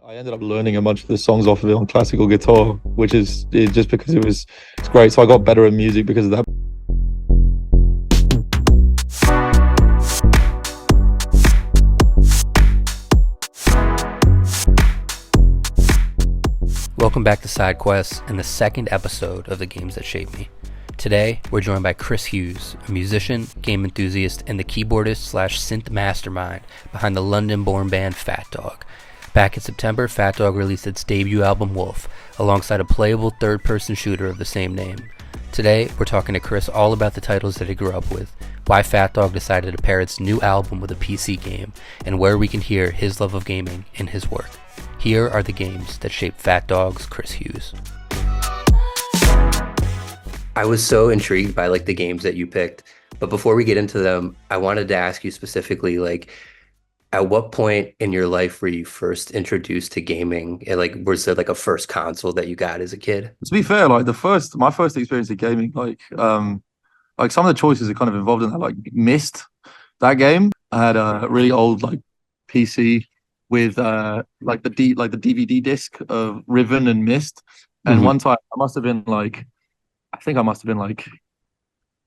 I ended up learning a bunch of the songs off of it on classical guitar, which is just because it's great. So I got better at music because of that. Welcome back to Side Quests and the second episode of The Games That Shape Me. Today, we're joined by Chris Hughes, a musician, game enthusiast, and the keyboardist/synth mastermind behind the London-born band Fat Dog. Back in September, Fat Dog released its debut album Woof, alongside a playable third-person shooter of the same name. Today, we're talking to Chris all about the titles that he grew up with, why Fat Dog decided to pair its new album with a PC game, and where we can hear his love of gaming in his work. Here are the games that shaped Fat Dog's Chris Hughes. I was so intrigued by the games that you picked, but before we get into them, I wanted to ask you specifically, at what point in your life were you first introduced to gaming? And was there a first console that you got as a kid? To be fair, my first experience of gaming, some of the choices are kind of involved in that, like Myst, that game. I had a really old PC with the DVD disc of Riven and Myst, and one time I must have been I think I must have been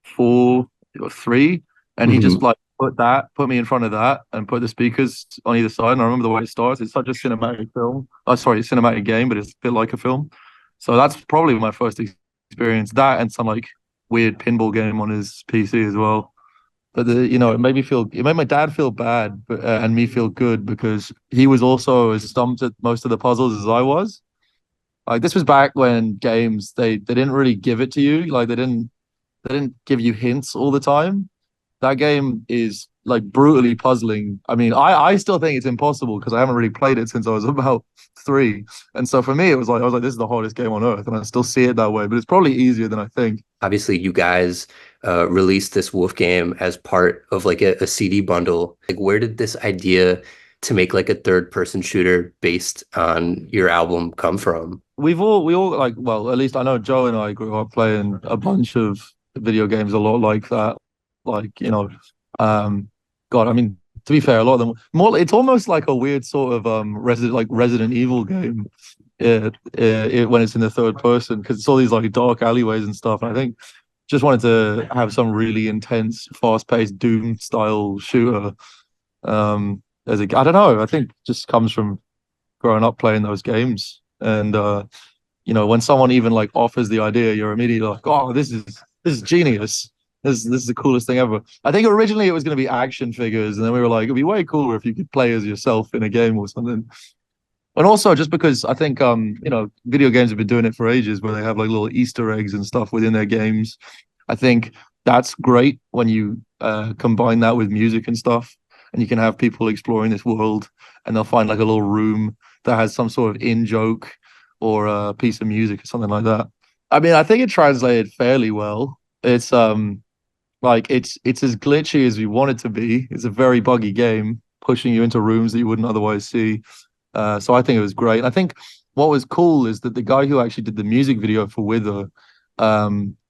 4 or 3, and he just put me in front of that and put the speakers on either side. And I remember the way it starts. It's such a cinematic film. Oh, sorry, cinematic game, but it's a bit like a film. So that's probably my first experience. That and some weird pinball game on his PC as well. But it made my dad feel bad, and me feel good, because he was also as stumped at most of the puzzles as I was. This was back when games they didn't really give it to you. They didn't give you hints all the time. That game is brutally puzzling. I mean, I still think it's impossible because I haven't really played it since I was about 3. And so for me, it was I was like, this is the hardest game on earth, and I still see it that way. But it's probably easier than I think. Obviously, you guys released this Wolf game as part of a CD bundle. Where did this idea to make a third-person shooter based on your album come from? We all well, at least I know Joe and I grew up playing a bunch of video games a lot like that. God, I mean, to be fair, a lot of them it's almost like a weird sort of Resident Evil game, when it's in the third person, because it's all these dark alleyways and stuff. And I think just wanted to have some really intense, fast-paced Doom style shooter. I don't know, I think just comes from growing up playing those games. And when someone even offers the idea, you're immediately like, oh, this is genius. This is the coolest thing ever. I think originally it was going to be action figures, and then we were like, it'd be way cooler if you could play as yourself in a game or something. And also just because I think video games have been doing it for ages, where they have little Easter eggs and stuff within their games. I think that's great when you combine that with music and stuff, and you can have people exploring this world, and they'll find a little room that has some sort of in-joke or a piece of music or something like that. I mean, I think it translated fairly well. It's it's as glitchy as we want it to be. It's a very buggy game, pushing you into rooms that you wouldn't otherwise see. So I think it was great. I think what was cool is that the guy who actually did the music video for Wither,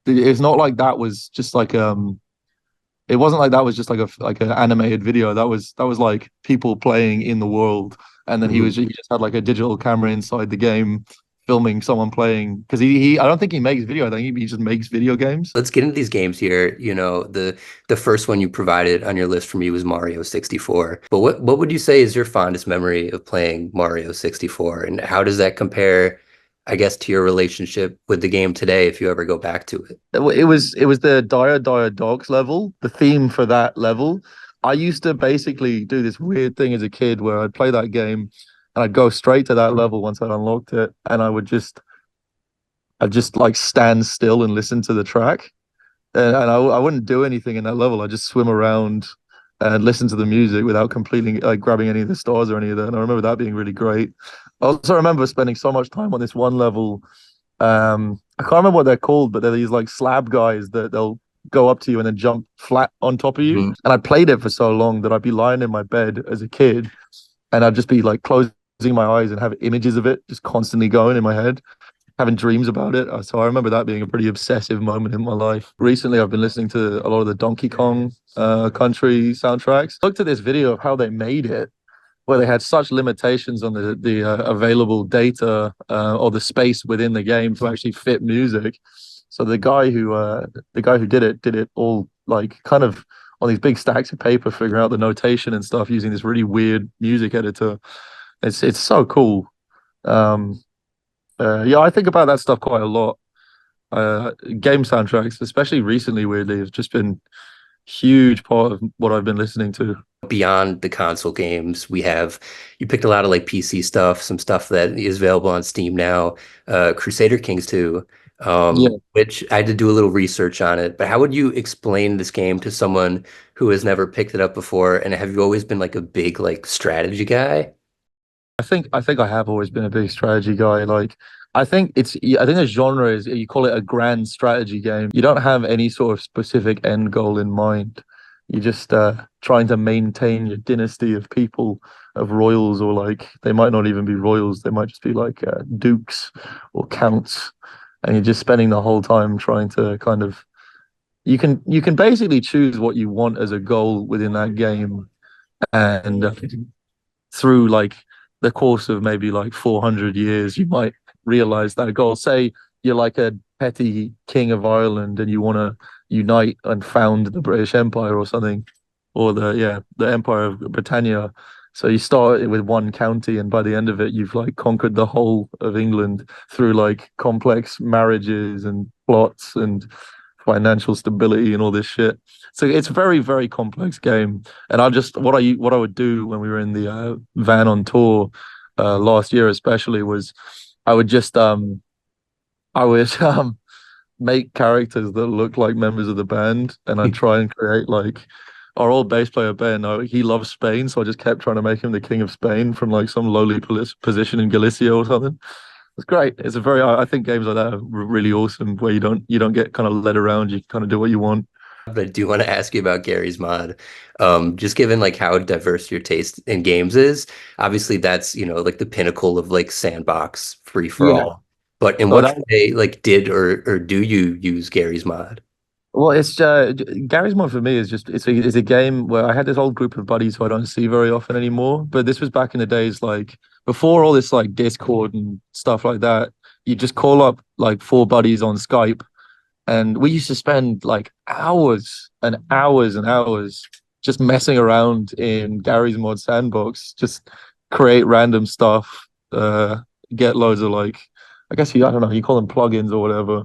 it's not like that was just it wasn't like that was just an animated video. That was people playing in the world, and then he just had a digital camera inside the game, filming someone playing, because I don't think he makes video. I think he just makes video games. Let's get into these games here. The first one you provided on your list for me was Mario 64. But what would you say is your fondest memory of playing Mario 64, and how does that compare, I guess, to your relationship with the game today, if you ever go back to it? It was the Dire Dogs level, the theme for that level. I used to basically do this weird thing as a kid where I'd play that game and I'd go straight to that level once I'd unlocked it, and I'd just stand still and listen to the track, and I wouldn't do anything in that level. I'd just swim around and listen to the music without completely grabbing any of the stars or any of that. And I remember that being really great. I also remember spending so much time on this one level. I can't remember what they're called, but they're these slab guys that they'll go up to you and then jump flat on top of you. And I played it for so long that I'd be lying in my bed as a kid, and I'd just be closing my eyes and have images of it just constantly going in my head, having dreams about it. So I remember that being a pretty obsessive moment in my life. Recently, I've been listening to a lot of the Donkey Kong Country soundtracks. I looked at this video of how they made it, where they had such limitations on the available data or the space within the game to actually fit music. So the guy who did it all like kind of on these big stacks of paper, figuring out the notation and stuff using this really weird music editor. It's so cool. Um, yeah, I think about that stuff quite a lot. Game soundtracks, especially recently, weirdly, have just been huge part of what I've been listening to. Beyond the console games, you picked a lot of like PC stuff, some stuff that is available on Steam now. Crusader Kings 2, Yeah, which I had to do a little research on it. But how would you explain this game to someone who has never picked it up before? And have you always been like a big like strategy guy? I think I have always been a big strategy guy. Like, I think the genre is you call it a grand strategy game. You don't have any sort of specific end goal in mind. You're just trying to maintain your dynasty of people, of royals, or like they might not even be royals. They might just be like dukes or counts, and you're just spending the whole time trying to kind of you can basically choose what you want as a goal within that game, and through like the course of maybe like 400 years, you might realize that goal. Say you're like a petty king of Ireland and you want to unite and found the British Empire or something, or the Empire of Britannia. So you start with one county, and by the end of it, you've like conquered the whole of England through like complex marriages and plots and financial stability and all this shit. So it's a very, very complex game. And I just what I would do when we were in the van on tour last year, especially, was I would just I would make characters that look like members of the band, and I'd try and create like our old bass player Ben. He loves Spain, so I just kept trying to make him the king of Spain from like some lowly position in Galicia or something. It's great. It's a very I think games like that are really awesome, where you don't get kind of led around. You kind of do what you want. But I do want to ask you about Gary's mod. Just given like how diverse your taste in games is, obviously that's, like the pinnacle of like sandbox free for Yeah. all. But in Oh, what that way like did or do you use Gary's mod? Well, it's Garry's Mod for me is just it's a game where I had this old group of buddies who I don't see very often anymore. But this was back in the days like before all this like Discord and stuff like that. You just call up like four buddies on Skype, and we used to spend like hours and hours and hours just messing around in Garry's Mod sandbox, just create random stuff, get loads of like I guess I don't know, you call them plugins or whatever,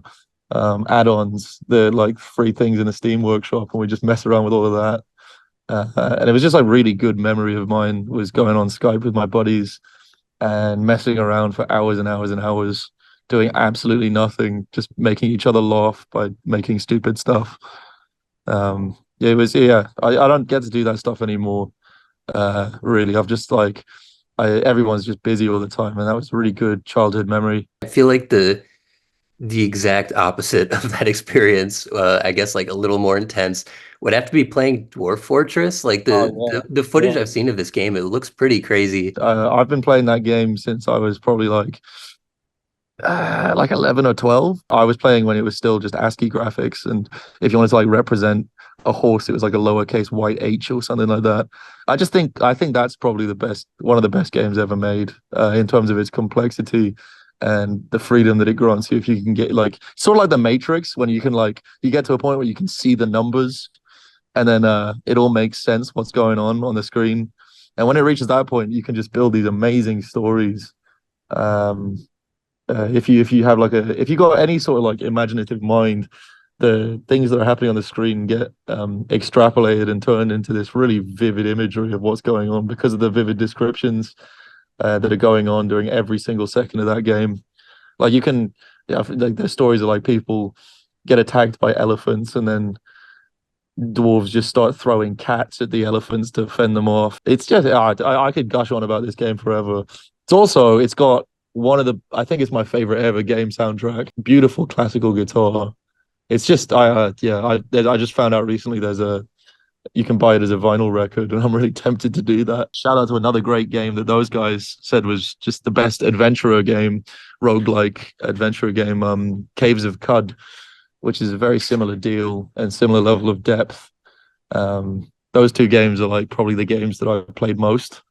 add-ons, the like free things in the Steam workshop, and we just mess around with all of that. And it was just like really good memory of mine was going on Skype with my buddies and messing around for hours and hours and hours, doing absolutely nothing, just making each other laugh by making stupid stuff. Yeah, it was yeah. I don't get to do that stuff anymore. Really, I've just like everyone's just busy all the time, and that was a really good childhood memory. I feel like the exact opposite of that experience, I guess like a little more intense, would have to be playing Dwarf Fortress. Like Oh the footage yeah, I've seen of this game, it looks pretty crazy. I've been playing that game since I was probably like 11 or 12. I was playing when it was still just ASCII graphics, and if you wanted to like represent a horse, it was like a lowercase white H or something like that. I think that's probably the best, one of the best games ever made in terms of its complexity and the freedom that it grants you. If you can get like sort of like the Matrix, when you can like you get to a point where you can see the numbers, and then it all makes sense what's going on the screen. And when it reaches that point, you can just build these amazing stories. Um, if you have like a if you got any sort of like imaginative mind, the things that are happening on the screen get extrapolated and turned into this really vivid imagery of what's going on because of the vivid descriptions that are going on during every single second of that game. Like you can, yeah, like the stories of like people get attacked by elephants, and then dwarves just start throwing cats at the elephants to fend them off. It's just I could gush on about this game forever. It's got one of the I think it's my favorite ever game soundtrack. Beautiful classical guitar. It's just I just found out recently there's a you can buy it as a vinyl record, and I'm really tempted to do that. Shout out to another great game that those guys said was just the best adventurer game, roguelike adventurer game, Caves of Cud, which is a very similar deal and similar level of depth. Those two games are like probably the games that I played most.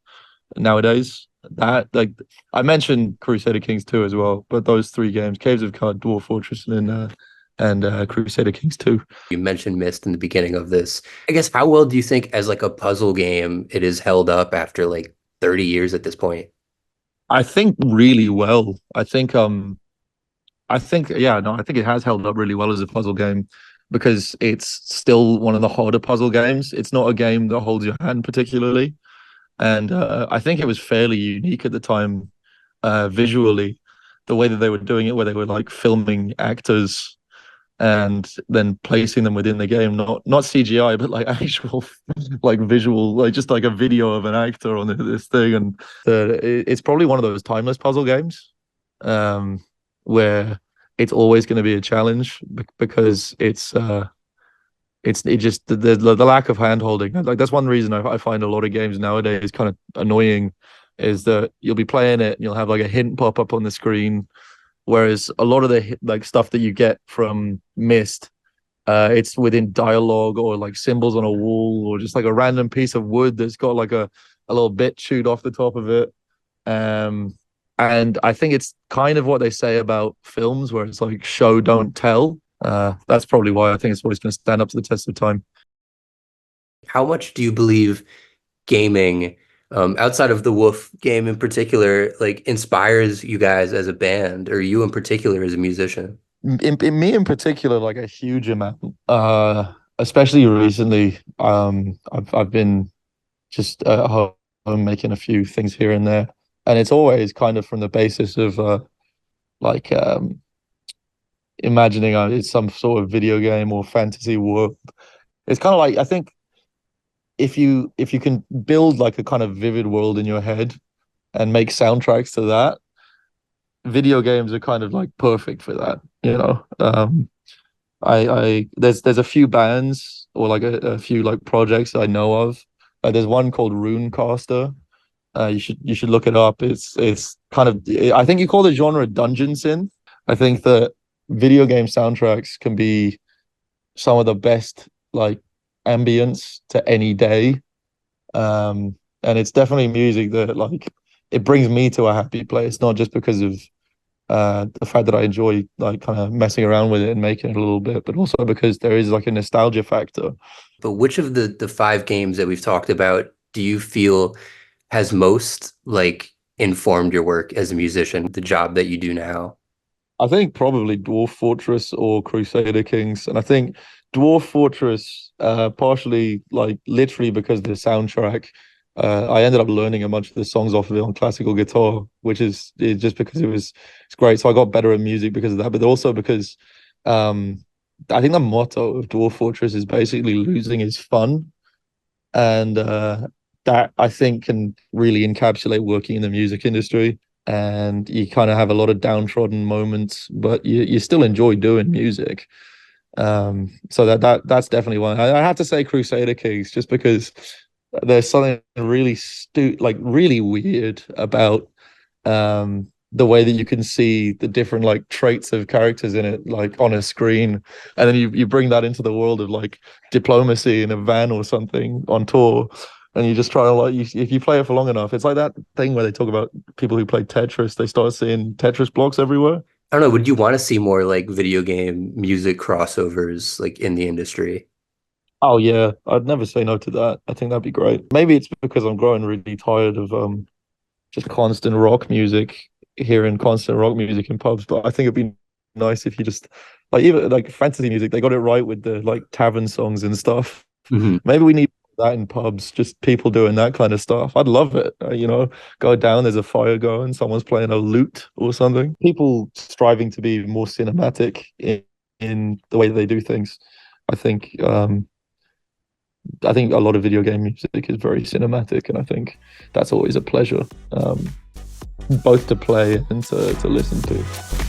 nowadays. That like I mentioned Crusader Kings 2 as well, but those three games, Caves of Card, Dwarf Fortress, and Crusader Kings 2. You mentioned Myst in the beginning of this. I guess how well do you think as like a puzzle game it is held up after like 30 years at this point? I think really well. I think yeah, no, I think it has held up really well as a puzzle game because it's still one of the harder puzzle games. It's not a game that holds your hand particularly. And I think it was fairly unique at the time, visually, the way that they were doing it, where they were like filming actors and then placing them within the game, not CGI, but like actual like visual, like just like a video of an actor on this thing. And it's probably one of those timeless puzzle games, where it's always going to be a challenge because it just the lack of hand holding. Like that's one reason I find a lot of games nowadays kind of annoying, is that you'll be playing it and you'll have like a hint pop up on the screen, whereas a lot of the like stuff that you get from Myst, it's within dialogue or like symbols on a wall or just like a random piece of wood that's got like a little bit chewed off the top of it. Um, and I think it's kind of what they say about films, where it's like show don't tell. That's probably why I think it's always going to stand up to the test of time. How much do you believe gaming, outside of the Woof game in particular, like inspires you guys as a band, or you in particular as a musician? In me in particular, like a huge amount. Especially recently. I've been just at home making a few things here and there, and it's always kind of from the basis of like imagining it's some sort of video game or fantasy world. It's kind of like, I think if you can build like a kind of vivid world in your head and make soundtracks to that, video games are kind of like perfect for that, you know. I there's a few bands or like a few like projects I know of. There's one called Runecaster. You should look it up. It's kind of, I think you call the genre dungeon synth. I think that video game soundtracks can be some of the best like ambience to any day. And it's definitely music that like it brings me to a happy place, not just because of the fact that I enjoy like kind of messing around with it and making it a little bit, but also because there is like a nostalgia factor. But which of the five games that we've talked about do you feel has most like informed your work as a musician, the job that you do now? I think probably Dwarf Fortress or Crusader Kings. And I think Dwarf Fortress, partially like literally because the soundtrack, I ended up learning a bunch of the songs off of it on classical guitar, which is just because it's great. So I got better at music because of that, but also because I think the motto of Dwarf Fortress is basically losing is fun. And that I think can really encapsulate working in the music industry. And you kind of have a lot of downtrodden moments, but you still enjoy doing music. So that's definitely one. I have to say Crusader Kings, just because there's something really like really weird about the way that you can see the different like traits of characters in it like on a screen, and then you bring that into the world of like diplomacy in a van or something on tour, and you just try to like if you play it for long enough, it's like that thing where they talk about people who play Tetris, they start seeing Tetris blocks everywhere. I don't know, would you want to see more like video game music crossovers like in the industry? Oh yeah, I'd never say no to that. I think that'd be great. Maybe it's because I'm growing really tired of just constant rock music, hearing constant rock music in pubs. But I think it'd be nice if you just like, even like fantasy music, they got it right with the like tavern songs and stuff. Mhm. Maybe we need that in pubs, just people doing that kind of stuff. I'd love it. Go down, there's a fire going, someone's playing a lute or something. People striving to be more cinematic in the way that they do things. I think I think a lot of video game music is very cinematic, and I think that's always a pleasure, both to play and to listen to.